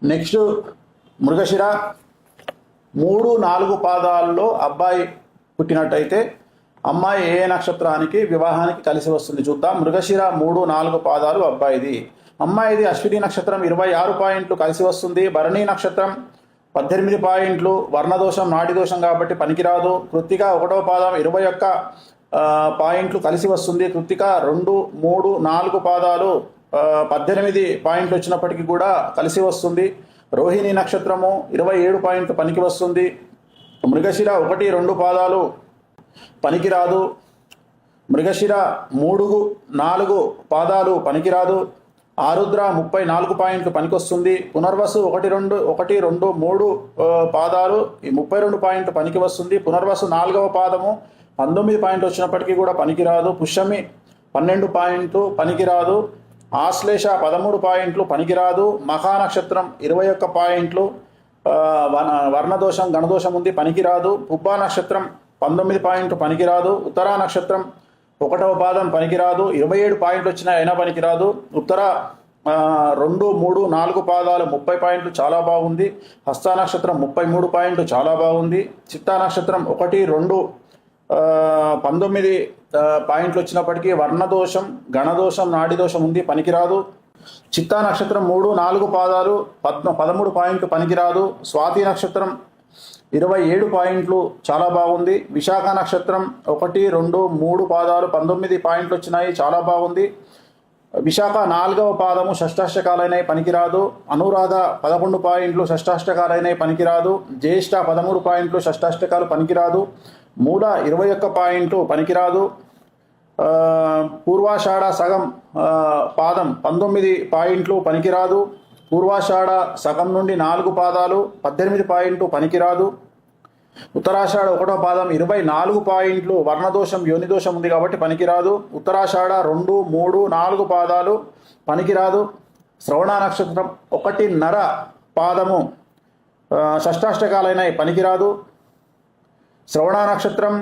Next Mrigashira 3-4 పాదాల్లో అబ్బాయి పుట్టినట్టయితే అమ్మాయి ఏ నక్షత్రానికి వివాహానికి కలిసి వస్తుంది చూద్దాం. మృగశిర 3-4 పాదాలు అబ్బాయిది. అమ్మాయిది అశ్విని నక్షత్రం 26 పాయింట్లు కలిసి వస్తుంది. భరణి నక్షత్రం 18 పాయింట్లు. వర్ణదోషం నాడి దోషం కాబట్టి పనికిరాదు. కృత్తిక 1వ పాదం 21 పాయింట్లు కలిసి వస్తుంది. కృత్తిక 2, 3, 4 పాదాలు 18 పాయింట్లు వచ్చినప్పటికీ కూడా కలిసి వస్తుంది. రోహిణి నక్షత్రము 27 పాయింట్లు పనికి వస్తుంది. మృగశిర 1, 2 పాదాలు పనికిరాదు. మృగశిర 3, 4 పాదాలు పనికిరాదు. ఆరుద్ర 34 పాయింట్లు పనికొస్తుంది. పునర్వసు 1, 2, 3 పాదాలు 32 పాయింట్లు పనికి వస్తుంది. పునర్వసు 4వ పాదము 19 పాయింట్లు వచ్చినప్పటికీ కూడా పనికిరాదు. పుష్యమి 12 పాయింట్లు పనికిరాదు. ఆశ్లేష 13 పాయింట్లు పనికిరాదు. మఖా నక్షత్రం 21 పాయింట్లు. వర్ణదోషం గణదోషం ఉంది పనికిరాదు. పుబ్బా నక్షత్రం 19 పాయింట్లు పనికిరాదు. ఉత్తరా నక్షత్రం 1వ పాదం పనికిరాదు. 27 పాయింట్లు వచ్చినాయి అయినా పనికిరాదు. ఉత్తర 2, 3, 4 పాదాలు 30 పాయింట్లు చాలా బాగుంది. హస్త నక్షత్రం 33 పాయింట్లు చాలా బాగుంది. చిత్తా నక్షత్రం 1, 2 19 పాయింట్లు వచ్చినప్పటికీ వర్ణదోషం గణదోషం నాడి దోషం ఉంది పనికిరాదు. చిత్తా నక్షత్రం 3, 4 పాదాలు 13 పాయింట్లు పనికిరాదు. స్వాతి నక్షత్రం 27 పాయింట్లు చాలా బాగుంది. విశాఖ నక్షత్రం 1, 2, 3 పాదాలు 19 పాయింట్లు వచ్చినాయి చాలా బాగుంది. విశాఖ 4వ పాదము షష్టాష్టకాలైనవి పనికిరాదు. అనురాధ 11 పాయింట్లు షష్టాష్టకాలైనవి పనికిరాదు. జ్యేష్ఠ 13 పాయింట్లు షష్టాష్టకాలు పనికిరాదు. మూల 21 పాయింట్లు పనికిరాదు. పూర్వాషాఢ సగం పాదం 19 పాయింట్లు పనికిరాదు. పూర్వాషాఢ సగం నుండి 4 పాదాలు 18 పాయింట్లు పనికిరాదు. ఉత్తరాషాఢ 1వ పాదం 24 పాయింట్లు వర్ణదోషం యోనిదోషం ఉంది కాబట్టి పనికిరాదు. ఉత్తరాషాఢ 2, 3, 4 పాదాలు పనికిరాదు. శ్రవణ నక్షత్రం 1.5 పాదము షష్టాష్టకాలైనవి పనికిరాదు. శ్రవణ నక్షత్రం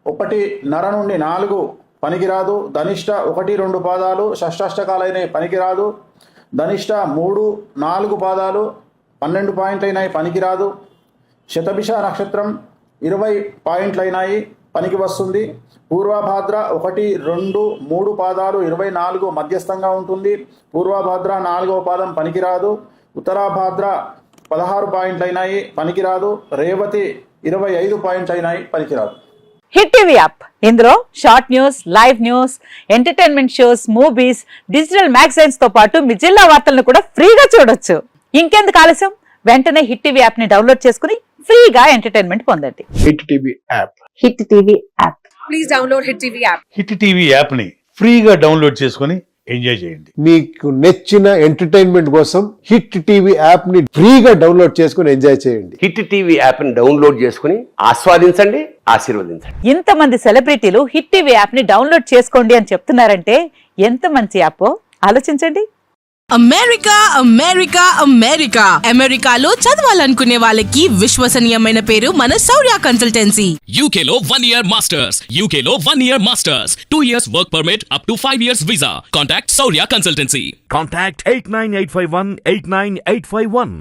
1.5 నుండి 4 పనికిరాదు. ధనిష్ట 1, 2 పాదాలు షష్టాష్టకాలైనవి పనికిరాదు. ధనిష్ట 3, 4 పాదాలు 12 పాయింట్లైనాయి పనికిరాదు. శతభిష నక్షత్రం 20 పాయింట్లైనాయి పనికి వస్తుంది. పూర్వభాద్ర 1, 2, 3 పాదాలు 24 మధ్యస్థంగా ఉంటుంది. పూర్వభాద్ర 4వ పాదం పనికిరాదు. ఉత్తరాభాద్ర 16 పాయింట్లైనాయి పనికిరాదు. రేవతి 25 పాయింట్లు అయినాయి పనికిరాదు. హిట్ టీవీ యాప్ ఇందులో short news, live news, entertainment shows, movies, digital magazines తో పాటు మీ జిల్లా వార్తలను కూడా ఫ్రీగా చూడొచ్చు. ఇంకెందుకు ఆలస్యం, వెంటనే హిట్ టీవీ యాప్ ని డౌన్లోడ్ చేసుకుని ఫ్రీగా ఎంటర్టైన్మెంట్ పొందండి. Hit TV app. Hit TV app. Please download hit TV app. Hit TV app ని ఫ్రీగా డౌన్లోడ్ చేసుకుని ఎంజాయ్ చేయండి. మీకు నచ్చిన ఎంటర్టైన్మెంట్ కోసం హిట్ టీవీ యాప్ ని ఫ్రీగా డౌన్లోడ్ చేసుకుని ఎంజాయ్ చేయండి. హిట్ టీవీ యాప్ ని డౌన్లోడ్ చేసుకుని ఆస్వాదించండి, ఆశీర్వదించండి. ఇంతమంది సెలబ్రిటీలు హిట్ టీవీ యాప్ ని డౌన్లోడ్ చేసుకోండి అని చెప్తున్నారంటే ఎంత మంచి యాప్ ఆలోచించండి. అమెరికా అమెరికా అమెరికా అమెరికాలో చదవాలనుకునే వాళ్ళకి విశ్వసనీయమైన పేరు మన శౌర్య కన్సల్టెన్సీ. UK లో 1 year masters. UK లో 1 year masters. 2 years work permit up to 5 years visa. Contact Saurya Consultancy. Contact 89851 89851.